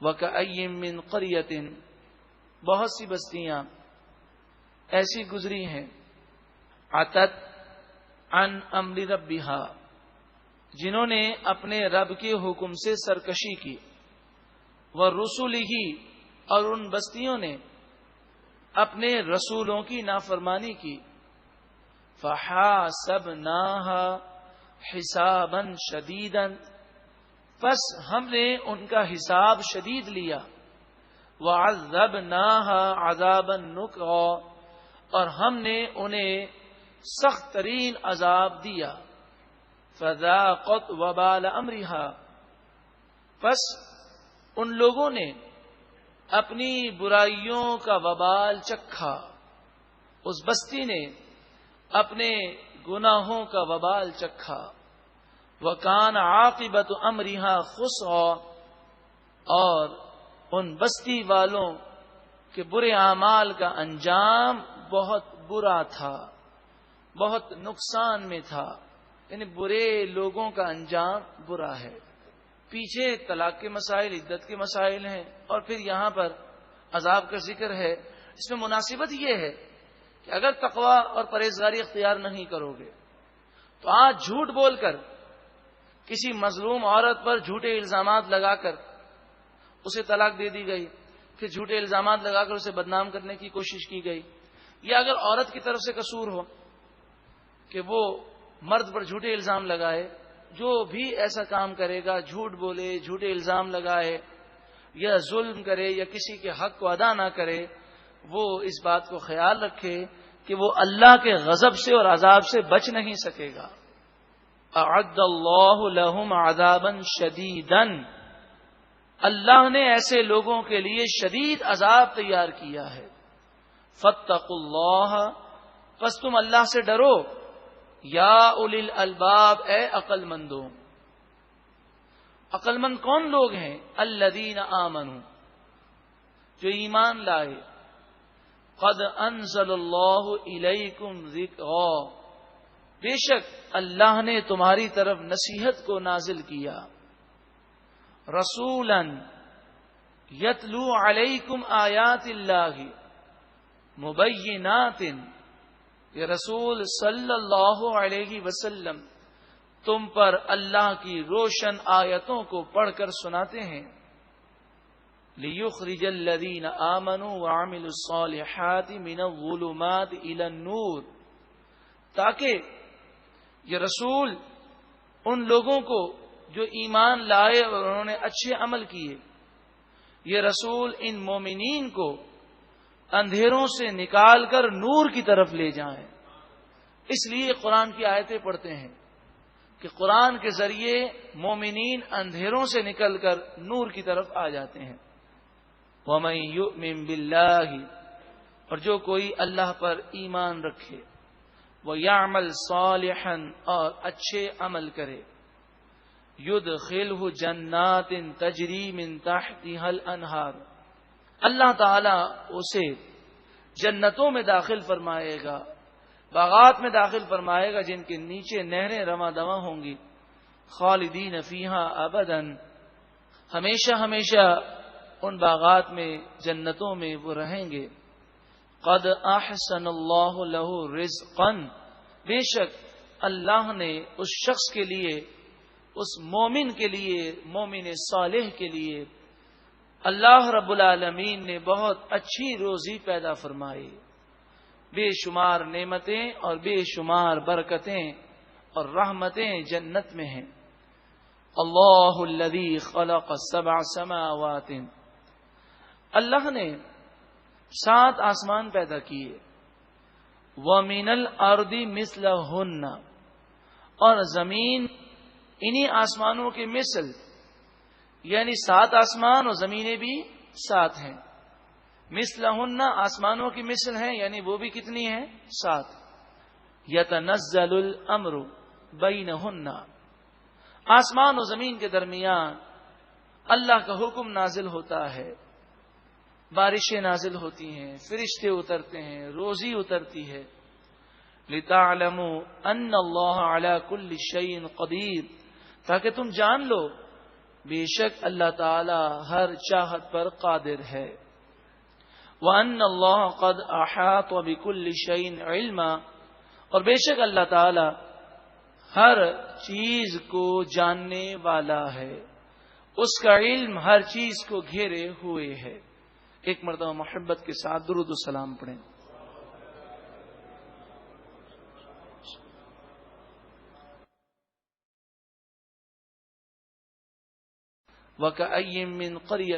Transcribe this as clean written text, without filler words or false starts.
وَكَأَيٍّ مِّن قَرْيَةٍ بہت سی بستیاں ایسی گزری ہیں عَتَتْ عَنْ أَمْرِ رَبِّهَا جنہوں نے اپنے رب کے حکم سے سرکشی کی، وَرُسُلِهِ اور ان بستیوں نے اپنے رسولوں کی نافرمانی کی، فَحَاسَبْنَاهَا حِسَابًا شَدِيدًا پس ہم نے ان کا حساب شدید لیا، وَعَذَّبْنَاهَا عَذَابًا نُكْرًا اور ہم نے انہیں سخت ترین عذاب دیا، فَذَاقَتْ وَبَالَ أَمْرِهَا پس ان لوگوں نے اپنی برائیوں کا وبال چکھا، اس بستی نے اپنے گناہوں کا وبال چکھا، وَكَانَ عَاقِبَةُ أَمْرِهَا خُسْرًا اور ان بستی والوں کے برے اعمال کا انجام بہت برا تھا، بہت نقصان میں تھا، یعنی برے لوگوں کا انجام برا ہے۔ پیچھے طلاق کے مسائل، عدت کے مسائل ہیں، اور پھر یہاں پر عذاب کا ذکر ہے۔ اس میں مناسبت یہ ہے کہ اگر تقوی اور پرہیزگاری اختیار نہیں کرو گے تو آج جھوٹ بول کر کسی مظلوم عورت پر جھوٹے الزامات لگا کر اسے طلاق دے دی گئی، پھر جھوٹے الزامات لگا کر اسے بدنام کرنے کی کوشش کی گئی، یا اگر عورت کی طرف سے قصور ہو کہ وہ مرد پر جھوٹے الزام لگائے، جو بھی ایسا کام کرے گا، جھوٹ بولے، جھوٹے الزام لگائے یا ظلم کرے یا کسی کے حق کو ادا نہ کرے، وہ اس بات کو خیال رکھے کہ وہ اللہ کے غضب سے اور عذاب سے بچ نہیں سکے گا۔ اعد اللہ لہم عذابا شدیدا اللہ نے ایسے لوگوں کے لیے شدید عذاب تیار کیا ہے۔ فاتقوا اللہ پس تم اللہ سے ڈرو، یا اولی الالباب اے عقل مندوں۔ عقل مند کون لوگ ہیں؟ الذین آمنوا جو ایمان لائے، قد انزل اللہ الیکم ذکرا بے شک اللہ نے تمہاری طرف نصیحت کو نازل کیا، رسولا یتلو علیکم آیات اللہ مبینات یہ رسول صلی اللہ علیہ وسلم تم پر اللہ کی روشن آیتوں کو پڑھ کر سناتے ہیں، لِيُخْرِجَ الَّذِينَ آمَنُوا وَعَمِلُوا الصَّالِحَاتِ مِنَ الظُّلُمَاتِ إِلَى النُّورِ تاکہ یہ رسول ان لوگوں کو جو ایمان لائے اور انہوں نے اچھے عمل کیے، یہ رسول ان مومنین کو اندھیروں سے نکال کر نور کی طرف لے جائیں۔ اس لیے قرآن کی آیتیں پڑھتے ہیں کہ قرآن کے ذریعے مومنین اندھیروں سے نکل کر نور کی طرف آ جاتے ہیں۔ وَمَن يُؤْمِن بِاللَّهِ اور جو کوئی اللہ پر ایمان رکھے، وَيَعْمَلْ صَالِحًا اور اچھے عمل کرے، يُدْخِلْهُ جَنَّاتٍ تَجْرِي مِن تَحْتِهَا الْأَنْهَارُ اللہ تعالی اسے جنتوں میں داخل فرمائے گا، باغات میں داخل فرمائے گا جن کے نیچے نہریں رواں دواں ہوں گی، خالدین فیہا ابدا ہمیشہ ہمیشہ ان باغات میں، جنتوں میں وہ رہیں گے۔ قد احسن اللہ لہ رزقا بے شک اللہ نے اس شخص کے لیے، اس مومن کے لیے، مومن صالح کے لیے اللہ رب العالمین نے بہت اچھی روزی پیدا فرمائی، بے شمار نعمتیں اور بے شمار برکتیں اور رحمتیں جنت میں ہیں۔ اللہ الذی خلق 7 سماوات اللہ نے 7 آسمان پیدا کیے، وَمِنَ الْأَرْضِ مِثْلَهُنَّ اور زمین انہی آسمانوں کے مثل، یعنی 7 آسمان اور زمینیں بھی 7 ہیں، مثلہن آسمانوں کی مثل ہیں، یعنی وہ بھی کتنی ہیں؟ 7۔ یتنزل الامر بینہن آسمان و زمین کے درمیان اللہ کا حکم نازل ہوتا ہے، بارشیں نازل ہوتی ہیں، فرشتے اترتے ہیں، روزی اترتی ہے۔ لتعلموا ان اللہ علی کل شیء قدیر تاکہ تم جان لو بے شک اللہ تعالی ہر چاہت پر قادر ہے. وَأَنَّ اللَّهَ قَدْ أَحَاطَ بِكُلِّ شَيْءٍ عِلْمًا، اور بے شک اللہ تعالی ہر چیز کو جاننے والا ہے، اس کا علم ہر چیز کو گھیرے ہوئے ہے. ایک مرتبہ محبت کے ساتھ درود و سلام پڑھیں. وَكَأَيٍّ مِّن قَرْيَةٍ